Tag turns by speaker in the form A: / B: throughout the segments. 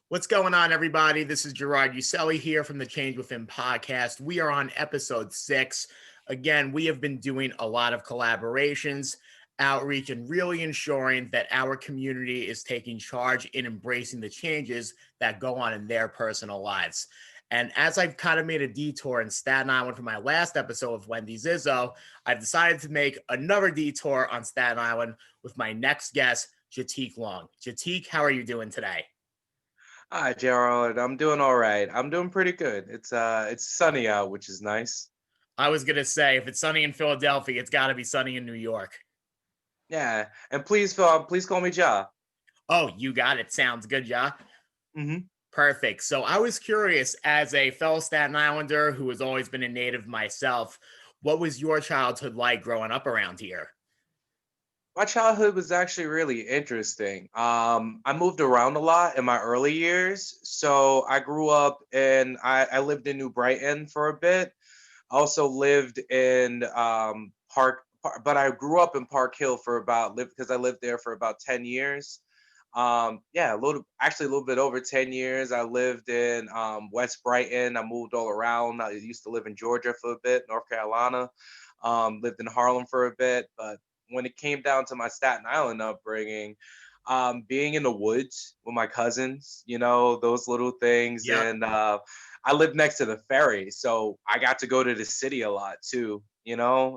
A: What's going on, everybody? This is Gerard Uselli here from the Change Within podcast. We are on episode 6. Again, we have been doing a lot of collaborations, outreach, and really ensuring that our community is taking charge in embracing the changes that go on in their personal lives. And as I've kind of made a detour in Staten Island for my last episode of Wendy's Izzo, I've decided to make another detour on Staten Island with my next guest, Jahtiek Long. Jahtiek, how are you doing today?
B: Hi, Gerald. I'm doing all right. I'm doing pretty good. It's sunny out, which is nice.
A: I was gonna say, if it's sunny in Philadelphia, it's got to be sunny in New York.
B: Yeah, and please call me Ja.
A: Oh, you got it. Sounds good, yeah.
B: hmm
A: Perfect. So I was curious, as a fellow Staten Islander who has always been a native myself, what was your childhood like growing up around here?
B: My childhood was actually really interesting. I moved around a lot in my early years, so I grew up and I lived in New Brighton for a bit. I also lived in but I grew up in Park Hill for about live because I lived there for about 10 years. Yeah, a little bit over 10 years. I lived in West Brighton. I moved all around. I used to live in Georgia for a bit, North Carolina. Lived in Harlem for a bit, but when it came down to my Staten Island upbringing, being in the woods with my cousins, those little things,
A: Yep.
B: and I lived next to the ferry, so I got to go to the city a lot too,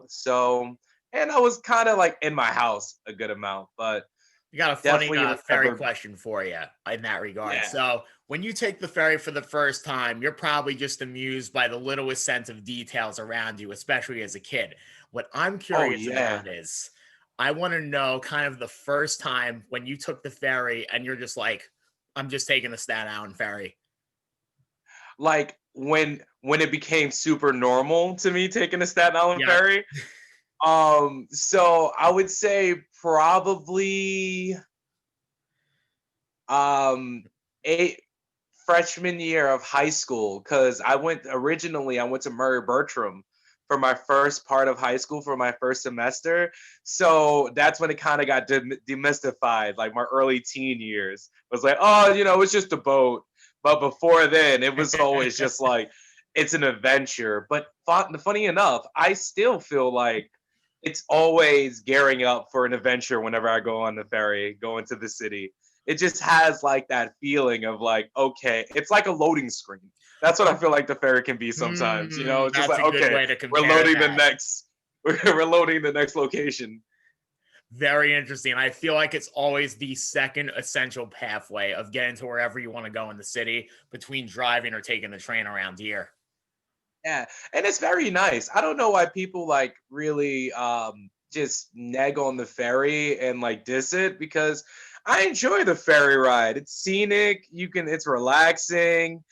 B: So, and I was kind of like in my house a good amount, but
A: You got a funny
B: definitely
A: ferry
B: remember.
A: question for you in that regard.
B: Yeah.
A: So, when you take the ferry for the first time, you're probably just amused by the littlest sense of details around you, especially as a kid. What I'm
B: Oh
A: curious
B: yeah.
A: about is I want to know kind of the first time when you took the ferry and you're just like, I'm just taking the Staten Island ferry.
B: Like when it became super normal to me taking the Staten Island
A: Yep.
B: ferry. So I would say probably um a freshman year of high school, because I went to Murray Bertram for my first part of high school for my first semester. So that's when it kind of got demystified. Like my early teen years was like, oh, it's just a boat. But before then, it was always just like it's an adventure. But funny enough, I still feel like it's always gearing up for an adventure whenever I go on the ferry, going to the city. It just has like that feeling of like, okay, it's like a loading screen. That's what I feel like the ferry can be sometimes. It's just
A: That's
B: like,
A: a good
B: okay,
A: way to
B: we're
A: compare
B: loading the
A: that.
B: next, we're loading the next location.
A: Very interesting. I feel like it's always the second essential pathway of getting to wherever you want to go in the city between driving or taking the train around here.
B: Yeah, and it's very nice. I don't know why people like really just nag on the ferry and like diss it, because I enjoy the ferry ride. It's scenic, it's relaxing,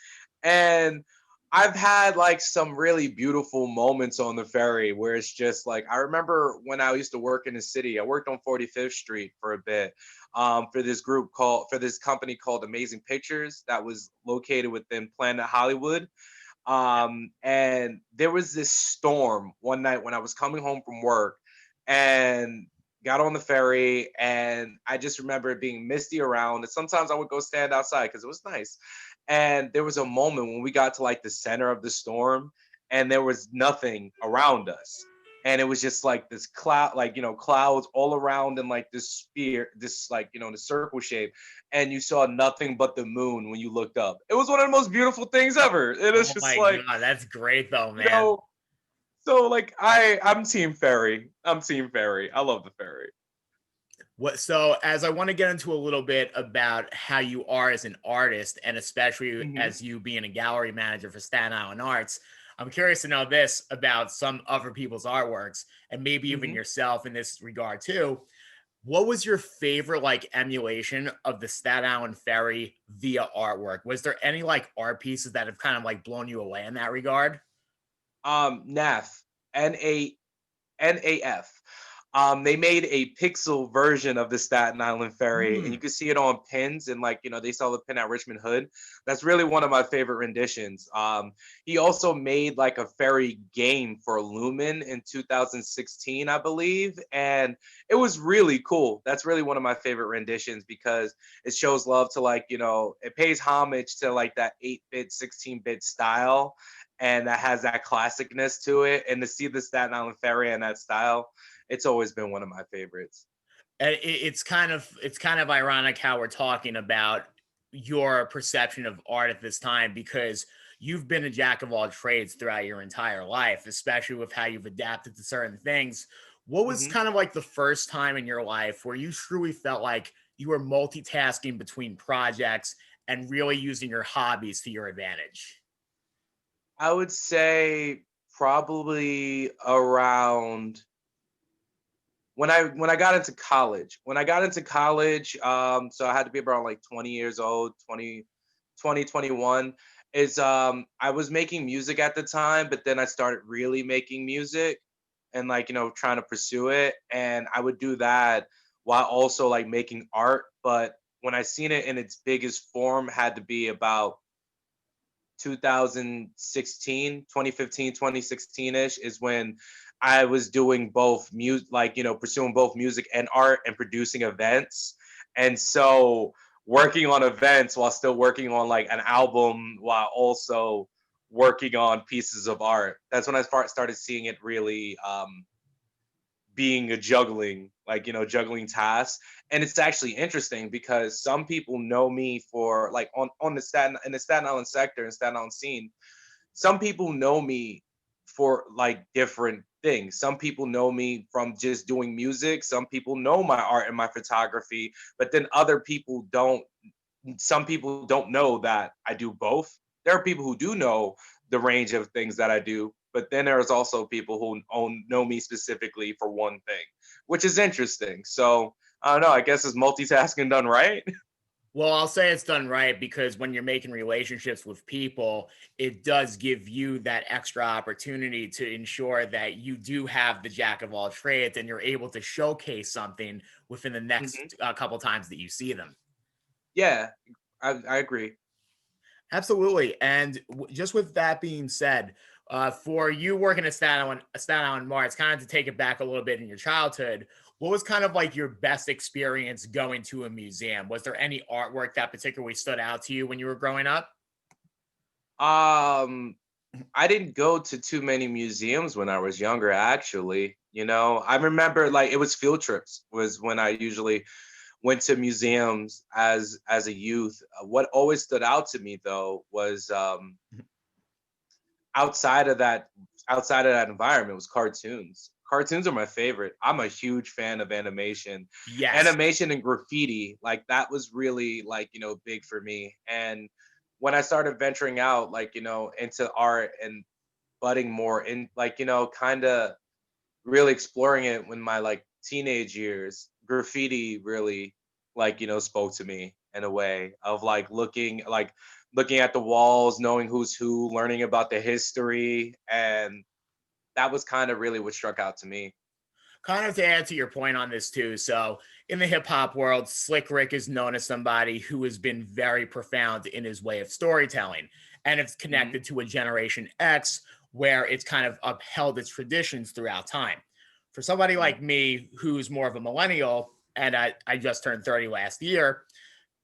B: and I've had like some really beautiful moments on the ferry where it's just like I remember when I used to work in the city. I worked on 45th Street for a bit, for this company called Amazing Pictures that was located within Planet Hollywood. And there was this storm one night when I was coming home from work and got on the ferry, and I just remember it being misty around, and sometimes I would go stand outside because it was nice. And there was a moment when we got to like the center of the storm and there was nothing around us, and it was just like this cloud, like clouds all around in like this sphere, this like the circle shape, and you saw nothing but the moon when you looked up. It was one of the most beautiful things ever. It is
A: Oh
B: just
A: my
B: like,
A: god, that's great though,
B: you
A: man.
B: know, so like I'm team ferry. I'm team ferry. I love the ferry.
A: What so as I want to get into a little bit about how you are as an artist and especially
B: hmm
A: as you being a gallery manager for Staten Island Arts, I'm curious to know this about some other people's artworks and maybe even
B: hmm
A: yourself in this regard too. What was your favorite like emulation of the Staten Island Ferry via artwork? Was there any like art pieces that have kind of like blown you away in that regard?
B: NAF, NAF. They made a pixel version of the Staten Island ferry, and you
A: Hmm.
B: can see it on pins, and like they sell the pin at Richmond Hood. That's really one of my favorite renditions. He also made like a ferry game for Lumen in 2016, I believe, and it was really cool. That's really one of my favorite renditions because it shows love to like it pays homage to like that 8-bit, 16-bit style, and that has that classicness to it. And to see the Staten Island ferry in that style, it's always been one of my favorites.
A: And it's kind of ironic how we're talking about your perception of art at this time because you've been a jack of all trades throughout your entire life, especially with how you've adapted to certain things. What was
B: Mhm.
A: kind of like the first time in your life where you truly felt like you were multitasking between projects and really using your hobbies to your advantage?
B: I would say probably around when I got into college. When I got into college, so I had to be around like 20 years old, 21 is I was making music at the time, but then I started really making music and like, trying to pursue it. And I would do that while also like making art. But when I seen it in its biggest form had to be about 2016, 2015, 2016ish is when I was doing both music, like, pursuing both music and art and producing events. And so working on events while still working on like an album while also working on pieces of art. That's when I started seeing it really being a juggling, like, juggling tasks. And it's actually interesting because some people know me for like on the Staten Island sector and Staten Island scene, some people know me for like different things. Some people know me from just doing music. Some people know my art and my photography, but then other people don't. Some people don't know that I do both. There are people who do know the range of things that I do, but then there's also people who know me specifically for one thing, which is interesting. So I don't know. I guess it's multitasking done right.
A: Well, I'll say it's done right because when you're making relationships with people, it does give you that extra opportunity to ensure that you do have the jack of all trades and you're able to showcase something within the
B: Mhm.
A: next couple times that you see them.
B: Yeah, I agree.
A: Absolutely. And just with that being said, for you working at Staten Island Mart, it's kind of to take it back a little bit in your childhood. What was kind of like your best experience going to a museum? Was there any artwork that particularly stood out to you when you were growing up?
B: Um, I didn't go to too many museums when I was younger, actually. I remember like it was field trips was when I usually went to museums as a youth. What always stood out to me though was outside of that outside of that environment was cartoons. Cartoons are my favorite. I'm a huge fan of animation.
A: Yes.
B: Animation and graffiti, like that was really like, big for me. And when I started venturing out like, into art and budding more in like, kind of really exploring it when my like teenage years, graffiti really like, spoke to me in a way of looking at the walls, knowing who's who, learning about the history. And that was kind of really what struck out to me.
A: Kind of to add to your point on this too. So, in the hip hop world, Slick Rick is known as somebody who has been very profound in his way of storytelling, and it's
B: Hmm.
A: connected to a Generation X where it's kind of upheld its traditions throughout time. For somebody like me, who's more of a millennial, and I just turned 30 last year,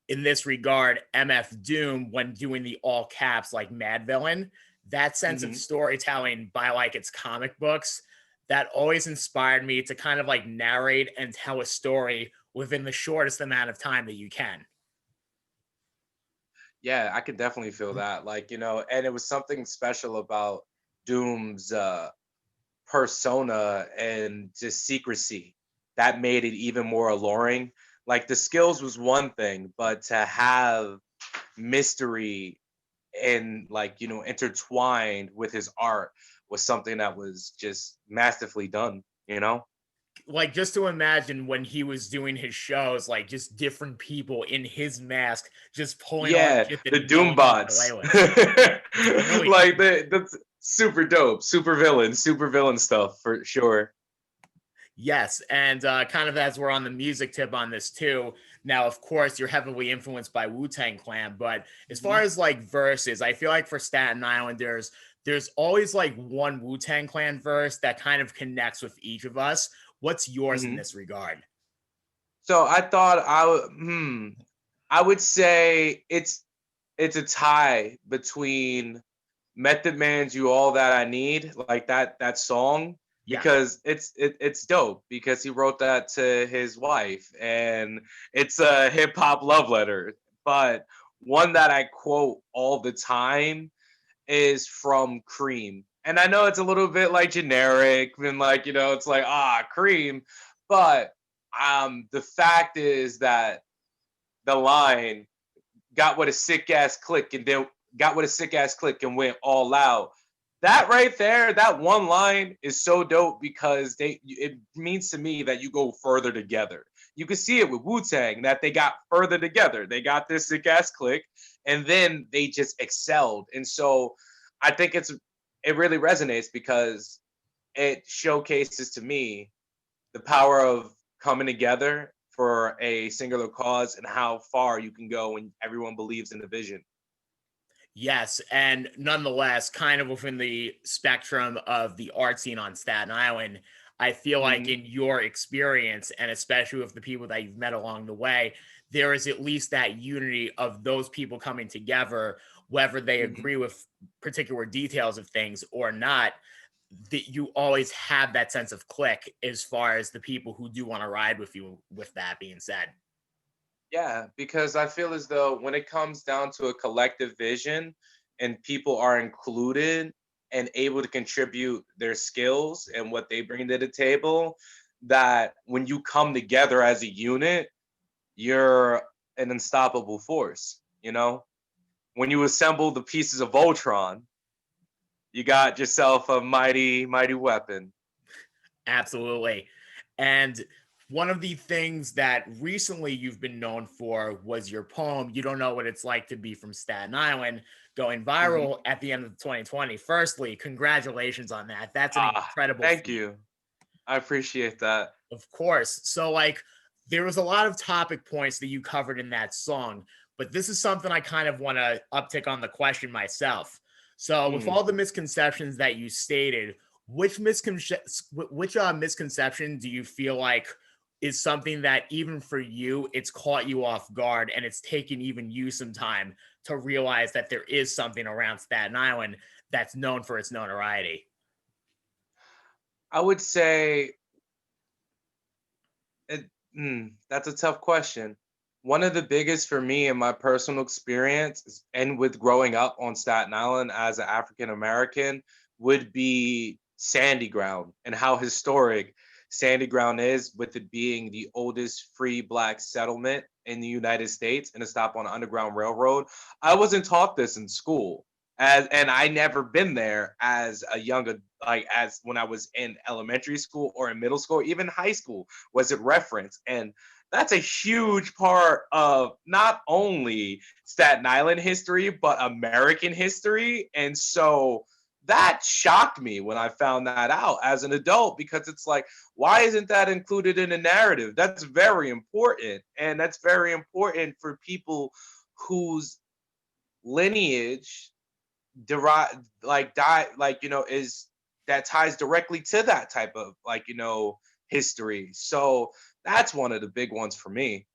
A: in this regard, MF Doom, when doing the all caps like Mad Villain, that sense of
B: Hmm.
A: storytelling by like its comic books, that always inspired me to kind of like narrate and tell a story within the shortest amount of time that you can.
B: Yeah, I could definitely feel that. Like, and it was something special about Doom's persona and just secrecy that made it even more alluring. Like the skills was one thing, but to have mystery and like intertwined with his art was something that was just masterfully done.
A: Like just to imagine when he was doing his shows, like just different people in his mask, just pulling off
B: Yeah,
A: shit that
B: the
A: no
B: doom
A: one can get away
B: bots.
A: with. It's brilliant.
B: Like that's super dope, super villain stuff for sure.
A: Yes, and kind of as we're on the music tip on this too. Now, of course, you're heavily influenced by Wu-Tang Clan, but as far
B: Mhm.
A: as like verses, I feel like for Staten Islanders, there's always like one Wu-Tang Clan verse that kind of connects with each of us. What's yours in
B: Mhm.
A: this regard?
B: So I thought I would say it's a tie between Method Man's "You All That I Need," like that song,
A: Yeah.
B: because it's dope because he wrote that to his wife, and it's a hip hop love letter. But one that I quote all the time is from Cream. And I know it's a little bit like generic and like, it's like, Cream. But the fact is that the line got with a sick ass click and then got with a sick ass click and went all out. That right there, that one line is so dope because it means to me that you go further together. You can see it with Wu Tang that they got further together. They got this sick ass click, and then they just excelled. And so I think it really resonates because it showcases to me the power of coming together for a singular cause and how far you can go when everyone believes in the vision.
A: Yes, and nonetheless, kind of within the spectrum of the art scene on Staten Island, I feel like
B: Mhm.
A: in your experience, and especially with the people that you've met along the way, there is at least that unity of those people coming together, whether they
B: Mhm.
A: agree with particular details of things or not, that you always have that sense of click as far as the people who do want to ride with you, with that being said.
B: Yeah, because I feel as though when it comes down to a collective vision and people are included and able to contribute their skills and what they bring to the table, that when you come together as a unit, you're an unstoppable force, you know? When you assemble the pieces of Voltron, you got yourself a mighty, mighty weapon.
A: Absolutely. And one of the things that recently you've been known for was your poem, You Don't Know What It's Like to Be from Staten Island, going
B: Mhm.
A: viral at the end of 2020. Firstly, congratulations on that. That's an incredible
B: Thank
A: feat.
B: you. I appreciate that.
A: Of course. So, like, there was a lot of topic points that you covered in that song, but this is something I kind of want to uptick on the question myself. So, with
B: Mhm.
A: all the misconceptions that you stated, which misconception do you feel like is something that even for you, it's caught you off guard and it's taken even you some time to realize that there is something around Staten Island that's known for its notoriety?
B: I would say It, that's a tough question. One of the biggest for me in my personal experience and with growing up on Staten Island as an African American would be Sandy Ground and how historic Sandy Ground is, with it being the oldest free black settlement in the United States and a stop on the Underground Railroad. I wasn't taught this in school. And I never been there as a like as when I was in elementary school or in middle school, even high school was it referenced. And that's a huge part of not only Staten Island history, but American history. And so that shocked me when I found that out as an adult because it's like, why isn't that included in the narrative? That's very important. And that's very important for people whose lineage derive like die like is that ties directly to that type of history. So that's one of the big ones for me.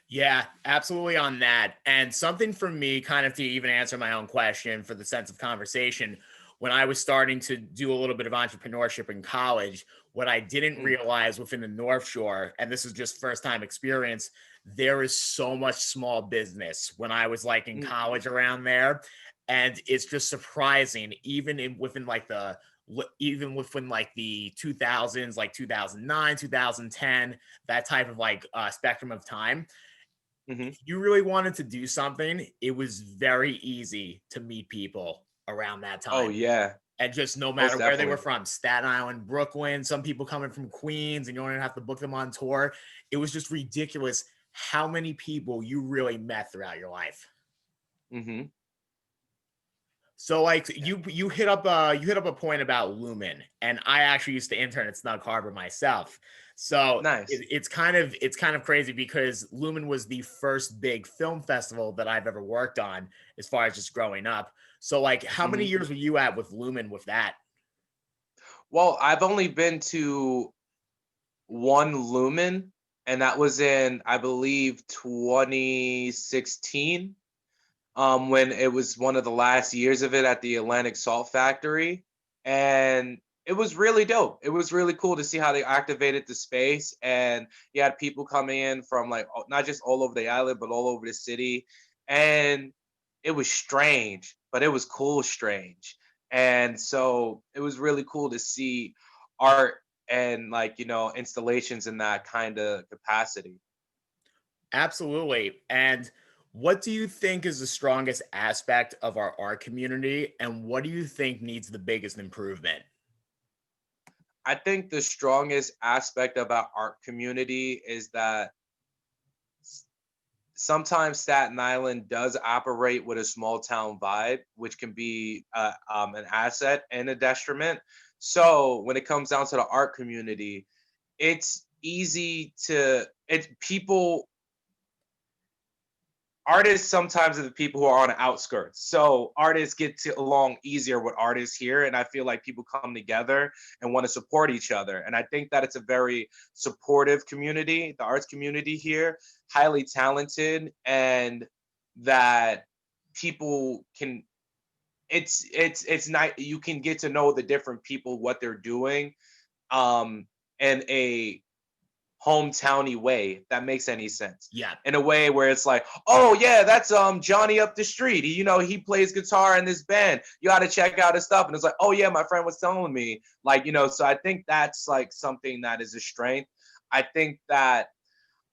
A: Yeah, absolutely on that. And something for me, kind of to even answer my own question for the sense of conversation, when I was starting to do a little bit of entrepreneurship in college, what I didn't
B: Mm,
A: realize within the North Shore, and this is just first time experience, there is so much small business when I was like in
B: mm,
A: college around there. And it's just surprising, even within like even within like the 2000s, like 2009, 2010, that type of like spectrum of time,
B: mhm.
A: if you really wanted to do something, it was very easy to meet people around that
B: Oh
A: time.
B: yeah,
A: And just no
B: most
A: matter where they were
B: definitely.
A: from, Staten Island, Brooklyn, some people coming from Queens, and you don't even have to book them on tour. It was just ridiculous how many people you really met throughout your life.
B: Mhm.
A: So like you hit up a point about Lumen, and I actually used to intern at Snug Harbor myself. So
B: Nice.
A: it's kind of crazy because Lumen was the first big film festival that I've ever worked on as far as just growing up. So like how many
B: Mhm.
A: years were you at with Lumen with that?
B: Well, I've only been to one Lumen, and that was in, I believe, 2016, when it was one of the last years of it at the Atlantic Salt Factory. And it was really dope. It was really cool to see how they activated the space. And you had people coming in from like not just all over the island, but all over the city. And it was strange, but it was cool, strange. And so it was really cool to see art and like, installations in that kind of capacity.
A: Absolutely. And what do you think is the strongest aspect of our art community, and what do you think needs the biggest improvement?
B: I think the strongest aspect of our art community is that s- sometimes Staten Island does operate with a small town vibe, which can be an asset and a detriment. So when it comes down to the art community, it's easy to it's people artists sometimes are the people who are on the outskirts. So artists get to along easier with artists here. And I feel like people come together and want to support each other. And I think that it's a very supportive community, the arts community here, highly talented, and that people can it's not you can get to know the different people, what they're doing, um in a hometowny way, if that makes any sense.
A: Yeah.
B: In a way where it's like, oh yeah, that's Johnny up the street. He plays guitar in this band. You got to check out his stuff. And it's like, oh yeah, my friend was telling me, like, so I think that's like something that is a strength. I think that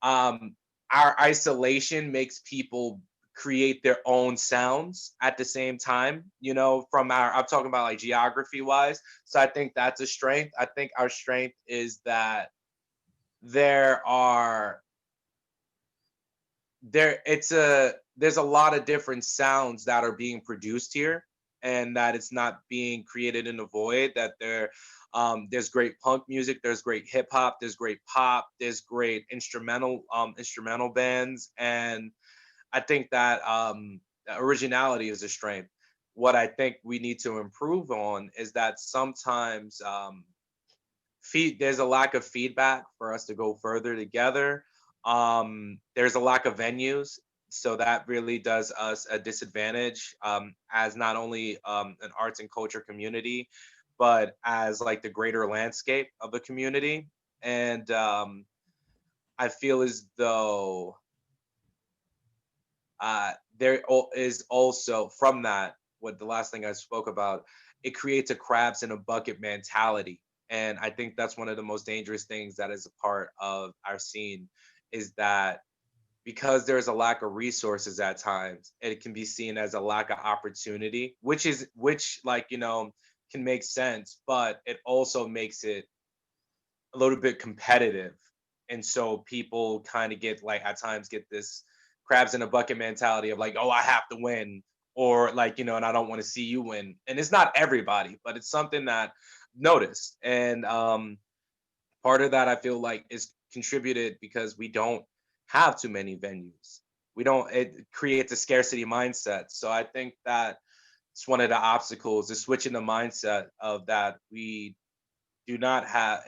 B: um our isolation makes people create their own sounds at the same time, from our I'm talking about like geography wise. So I think that's a strength. I think our strength is that there are there's a lot of different sounds that are being produced here, and that it's not being created in the void. That there's great punk music, there's great hip hop, there's great pop, there's great instrumental bands. And I think that originality is a strength. What I think we need to improve on is that sometimes there's a lack of feedback for us to go further together. There's a lack of venues, so that really does us a disadvantage, as not only an arts and culture community, but as like the greater landscape of a community. And I feel as though is also from that, what the last thing I spoke about, it creates a crabs in a bucket mentality. And I think that's one of the most dangerous things that is a part of our scene, is that because there's a lack of resources at times, it can be seen as a lack of opportunity, which like, can make sense, but it also makes it a little bit competitive. And so people kind of get like at times get this crabs in a bucket mentality of like, oh, I have to win, or like, and I don't want to see you win. And it's not everybody, but it's something that noticed. And part of that I feel like is contributed because we don't have too many venues. We don't, it creates a scarcity mindset. So I think that it's one of the obstacles is switching the mindset of that we do not have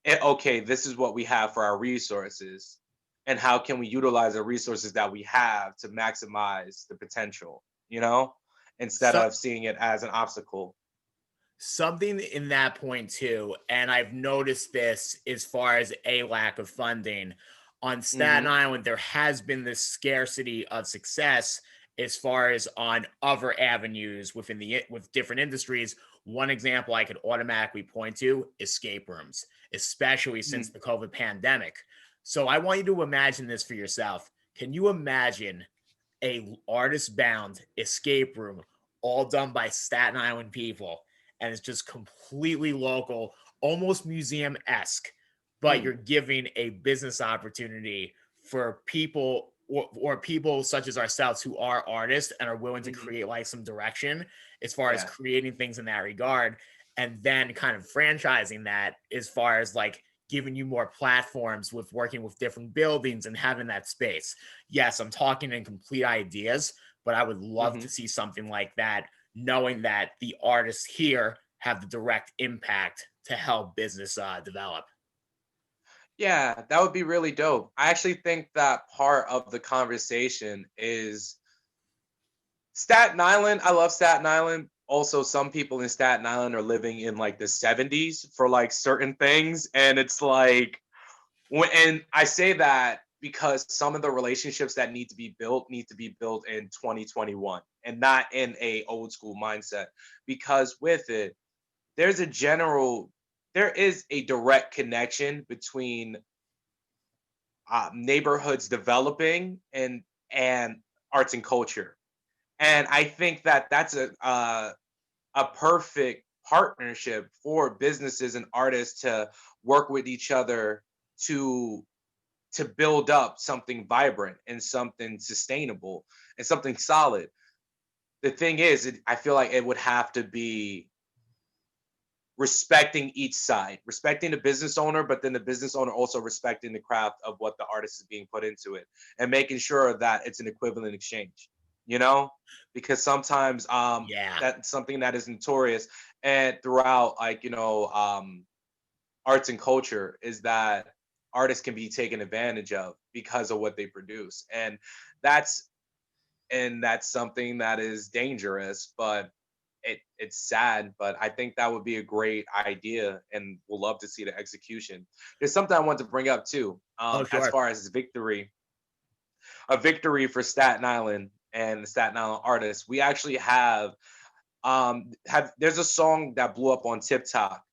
B: okay, this is what we have for our resources, and how can we utilize the resources that we have to maximize the potential, instead
A: So
B: of seeing it as an obstacle.
A: something in that point too, and I've noticed this as far as a lack of funding. On Staten
B: Hmm.
A: Island, there has been this scarcity of success as far as on other avenues with different industries. One example I could automatically point to: escape rooms, especially since the COVID pandemic. So I want you to imagine this for yourself. Can you imagine a artist bound escape room all done by Staten Island people, and it's just completely local, almost museum-esque, but
B: Hmm.
A: you're giving a business opportunity for people or people such as ourselves who are artists and are willing to
B: Mhm.
A: create like some direction as far as
B: Yeah.
A: creating things in that regard, and then kind of franchising that as far as like giving you more platforms with working with different buildings and having that space. Yes, I'm talking in complete ideas, but I would love to
B: Mhm.
A: see something like that, knowing that the artists here have the direct impact to help business develop.
B: Yeah, that would be really dope. I actually think that part of the conversation is Staten Island. I love Staten Island. Also, some people in Staten Island are living in like the 70s for like certain things. And it's like, and I say that because some of the relationships that need to be built in 2021 and not in a old school mindset. Because with it, there's a general, there is a direct connection between neighborhoods developing and arts and culture. And I think that that's a perfect partnership for businesses and artists to work with each other to to build up something vibrant and something sustainable and something solid. The thing is, I feel like it would have to be respecting each side, respecting the business owner, but then the business owner also respecting the craft of what the artist is being put into it and making sure that it's an equivalent exchange, you know? Because sometimes
A: Yeah.
B: that's something that is notorious and throughout like, arts and culture is that artists can be taken advantage of because of what they produce. That's that's something that is dangerous, but it's sad, but I think that would be a great idea, and we'll love to see the execution. There's something I want to bring up too,
A: Oh,
B: as
A: sure.
B: far as a victory for Staten Island and the Staten Island artists. We actually have there's a song that blew up on TikTok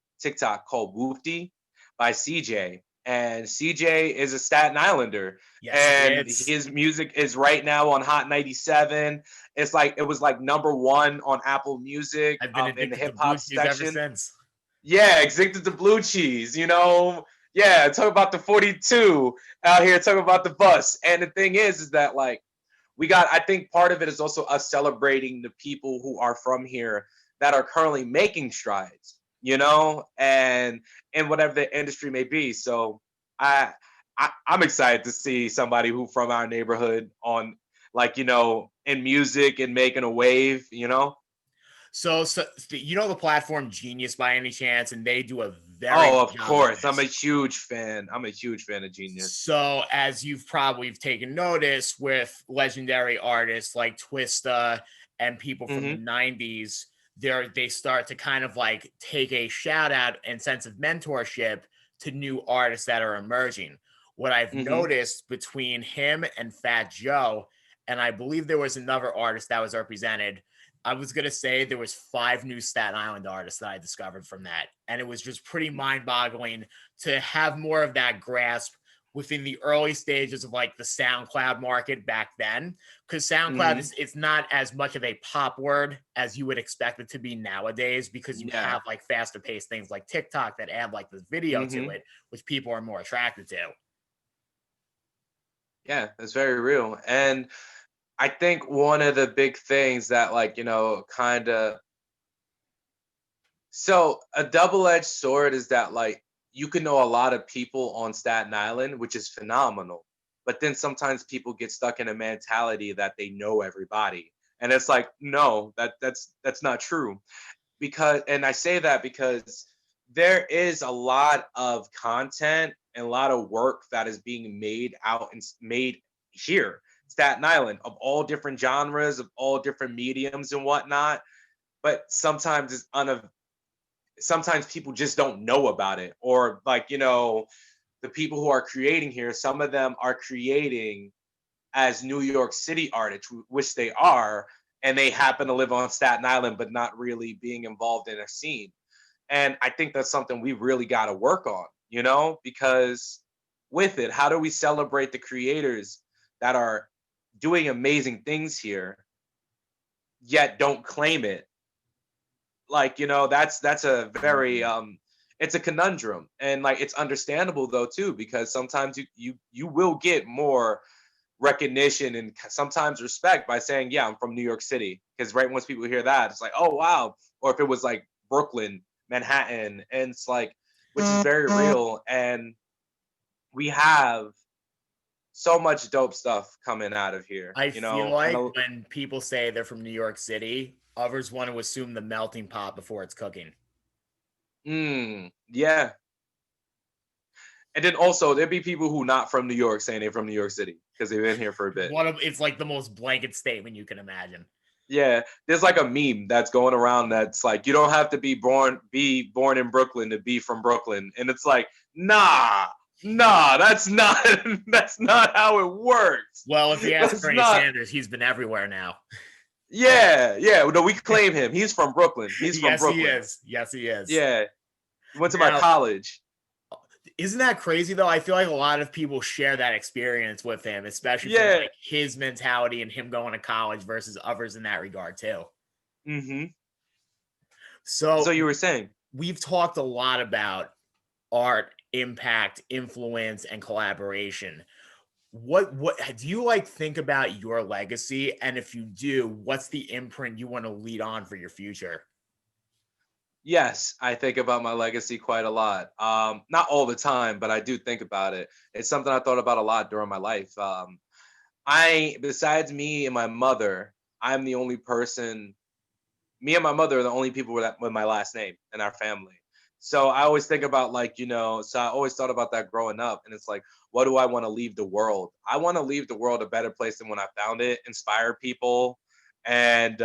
B: called "Woofty" by CJ, and CJ is a Staten Islander,
A: Yes, he
B: and
A: is.
B: his music is right now on Hot 97. It's like it was like number one on Apple Music
A: I've been
B: in the
A: addicted to
B: hip
A: blue
B: hop
A: cheese ever
B: section.
A: since.
B: Yeah, addicted to blue cheese, you know. Yeah, talk about the 42 out here, talk about the bus. And the thing is that like I think part of it is also us celebrating the people who are from here that are currently making strides, and whatever the industry may be. So I, I'm excited to see somebody who from our neighborhood on like, in music and making a wave.
A: So you know the platform Genius by any chance, and they do a very
B: Oh,
A: good
B: of
A: job with
B: course. I'm a
A: this.
B: huge fan. I'm a huge fan of Genius.
A: So as you've probably taken notice with legendary artists like Twista and people from the
B: Hmm.
A: 90s, they start to kind of like take a shout out and sense of mentorship to new artists that are emerging. What I've
B: Hmm.
A: noticed between him and Fat Joe, and I believe there was another artist that was represented. I was gonna say there was 5 new Staten Island artists that I discovered from that, and it was just pretty mind-boggling to have more of that grasp within the early stages of like the SoundCloud market back then, because SoundCloud
B: Hmm.
A: is it's not as much of a pop word as you would expect it to be nowadays, because you
B: Yeah.
A: have like faster paced things like TikTok that add like this video to
B: Hmm.
A: it, which people are more attracted to.
B: Yeah, that's very real. And I think one of the big things that like, kind of so a double-edged sword is that like you can know a lot of people on Staten Island, which is phenomenal. But then sometimes people get stuck in a mentality that they know everybody. And it's like, no, that's not true. Because and I say that because there is a lot of content and a lot of work that is being made out and made here, Staten Island, of all different genres, of all different mediums and whatnot. But sometimes people just don't know about it, or like, the people who are creating here, some of them are creating as New York City artists, which they are, and they happen to live on Staten Island, but not really being involved in a scene. And I think that's something we really got to work on, because with it, how do we celebrate the creators that are doing amazing things here, yet don't claim it? Like, that's a very
A: Mhm.
B: it's a conundrum. And like it's understandable though too, because sometimes you will get more recognition and sometimes respect by saying, yeah, I'm from New York City. Because right once people hear that, it's like, oh wow. Or if it was like Brooklyn, Manhattan, and it's like, which is very real. And we have so much dope stuff coming out of here,
A: I
B: you
A: feel
B: know, and
A: like when people say they're from New York City, others want to assume the melting pot before it's cooking.
B: yeah. And then also there'd be people who not from New York saying they're from New York City because they've been here for a bit.
A: It's like the most blanket statement you can imagine.
B: Yeah, there's like a meme that's going around that's like, you don't have to be born in Brooklyn to be from Brooklyn, and it's like, nah, that's not that's not how it works.
A: Well, if you ask
B: That's
A: Bernie
B: not.
A: Sanders, he's been everywhere now.
B: Yeah. No, we claim him. He's from Brooklyn. He's from
A: Yes, he
B: Brooklyn.
A: is. Yes, he is.
B: Yeah, he went to my
A: Now,
B: college.
A: isn't that crazy though? I feel like a lot of people share that experience with him, especially from
B: Yeah.
A: like his mentality and him going to college versus others in that regard too.
B: Hmm. So
A: So
B: you were saying?
A: we've talked a lot about art, impact, influence, and collaboration. What do you like think about your legacy? And if you do, what's the imprint you want to lead on for your future?
B: Yes, I think about my legacy quite a lot. Not all the time, but I do think about it. It's something I thought about a lot during my life. Besides me and my mother, I'm the only person. Me and my mother are the only people with my last name in our family. So I always think about like, so I always thought about that growing up. And it's like, what do I want to leave the world? I want to leave the world a better place than when I found it, inspire people, and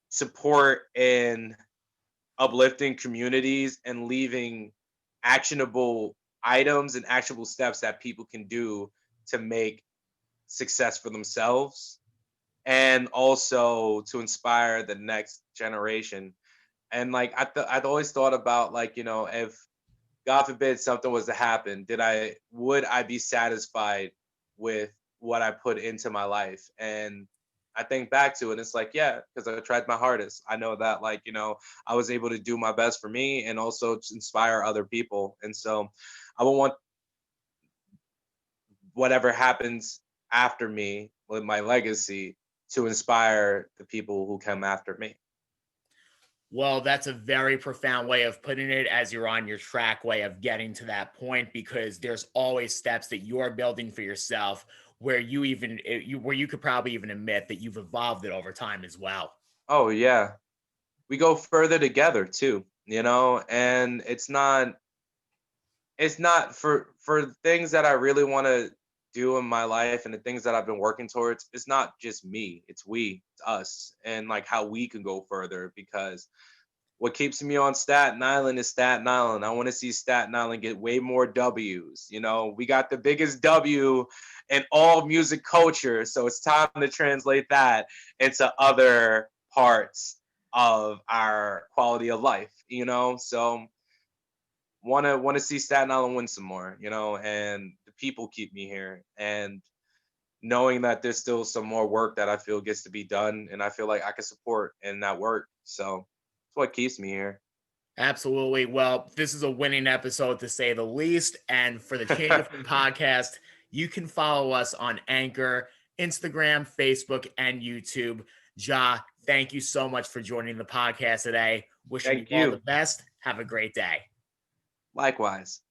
B: support and uplifting communities and leaving actionable items and actionable steps that people can do to make success for themselves and also to inspire the next generation. And like I'd always thought about like, if God forbid something was to happen, would I be satisfied with what I put into my life? And I think back to it, and it's like, yeah, because I tried my hardest. I know that, like, I was able to do my best for me and also to inspire other people. And so I would want whatever happens after me with my legacy to inspire the people who come after me.
A: Well, that's a very profound way of putting it as you're on your track way of getting to that point because there's always steps that you're building for yourself where where you could probably even admit that you've evolved it over time as well.
B: Oh yeah, we go further together too, and it's not for things that I really want to do in my life and the things that I've been working towards. It's not just me, it's us, and like how we can go further because what keeps me on Staten Island is Staten Island. I want to see Staten Island get way more W's. We got the biggest W in all music culture, so it's time to translate that into other parts of our quality of life. So want to see Staten Island win some more. And the people keep me here, and knowing that there's still some more work that I feel gets to be done, and I feel like I can support in that work. So it's what keeps me here.
A: Absolutely. Well, this is a winning episode to say the least. And for the Change of Film podcast, you can follow us on Anchor, Instagram, Facebook, and YouTube. Ja, thank you so much for joining the podcast today. Wishing you
B: Thank
A: all the
B: you.
A: best. Have a great day.
B: Likewise.